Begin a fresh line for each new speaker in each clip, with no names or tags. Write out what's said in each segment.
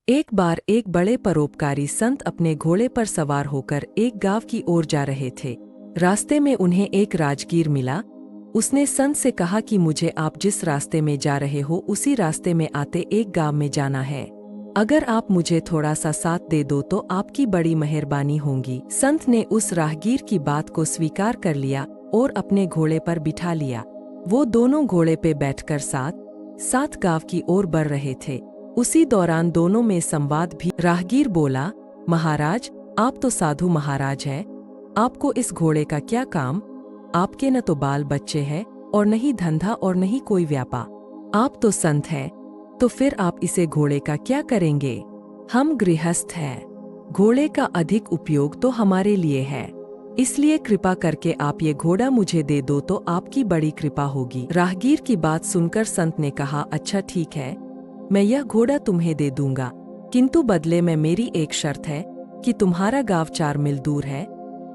एक बार एक बड़े परोपकारी संत अपने घोड़े पर सवार होकर एक गांव की ओर जा रहे थे। रास्ते में उन्हें एक राजगीर मिला। उसने संत से कहा कि मुझे आप जिस रास्ते में जा रहे हो उसी रास्ते में आते एक गांव में जाना है। अगर आप मुझे थोड़ा सा साथ दे दो तो आपकी बड़ी मेहरबानी होगी। संत ने उस राहगीर की बात को स्वीकार कर लिया और अपने घोड़े पर बिठा लिया। वो दोनों घोड़े पे बैठकर साथ गांव की ओर बढ़ रहे थे। उसी दौरान दोनों में संवाद भी। राहगीर बोला, महाराज, आप तो साधु महाराज हैं। आपको इस घोड़े का क्या काम? आपके न तो बाल बच्चे हैं और न ही धंधा और न ही कोई व्यापार। आप तो संत हैं, तो फिर आप इसे घोड़े का क्या करेंगे? हम गृहस्थ हैं। घोड़े का अधिक उपयोग तो हमारे लिए है, इसलिए कृपा करके आप ये घोड़ा मुझे दे दो तो आपकी बड़ी कृपा होगी। राहगीर की बात सुनकर संत ने कहा, अच्छा ठीक है, मैं यह घोड़ा तुम्हें दे दूंगा, किंतु बदले में मेरी एक शर्त है कि तुम्हारा गांव 4 मील दूर है।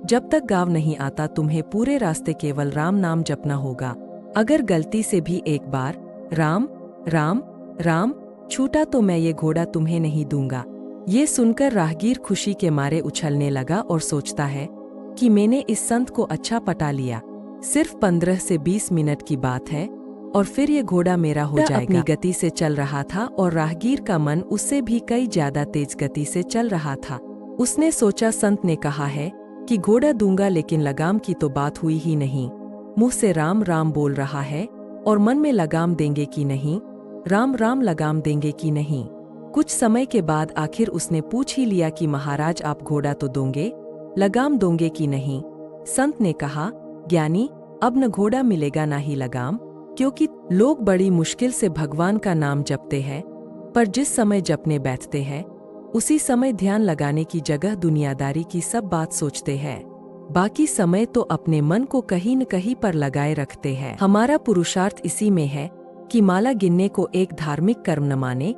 जब तक गांव नहीं आता तुम्हें पूरे रास्ते केवल राम नाम जपना होगा। अगर गलती से भी एक बार राम राम राम छूटा तो मैं ये घोड़ा तुम्हें नहीं दूंगा। ये सुनकर राहगीर खुशी के मारे उछलने लगा और सोचता है कि मैंने इस संत को अच्छा पटा लिया। सिर्फ 15 से 20 मिनट की बात है और फिर ये घोड़ा मेरा हो जाएगा। अपनी गति से चल रहा था और राहगीर का मन उससे भी कई ज्यादा तेज गति से चल रहा था। उसने सोचा, संत ने कहा है कि घोड़ा दूंगा, लेकिन लगाम की तो बात हुई ही नहीं। मुंह से राम राम बोल रहा है और मन में लगाम देंगे कि नहीं, राम राम लगाम देंगे कि नहीं। कुछ समय के बाद आखिर उसने पूछ ही लिया कि महाराज, आप घोड़ा तो दोगे, लगाम दोगे कि नहीं? संत ने कहा, ज्ञानी, अब न घोड़ा मिलेगा ना ही लगाम, क्योंकि लोग बड़ी मुश्किल से भगवान का नाम जपते हैं, पर जिस समय जपने बैठते हैं उसी समय ध्यान लगाने की जगह दुनियादारी की सब बात सोचते हैं। बाकी समय तो अपने मन को कहीं न कहीं पर लगाए रखते हैं। हमारा पुरुषार्थ इसी में है कि माला गिनने को एक धार्मिक कर्म न माने,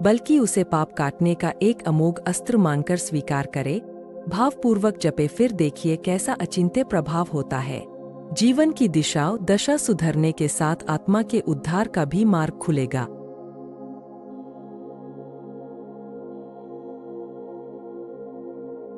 बल्कि उसे पाप काटने का एक अमोघ अस्त्र मानकर स्वीकार करे, भावपूर्वक जपे, फिर देखिए कैसा अचिंत्य प्रभाव होता है। जीवन की दशा सुधरने के साथ आत्मा के उद्धार का भी मार्ग खुलेगा।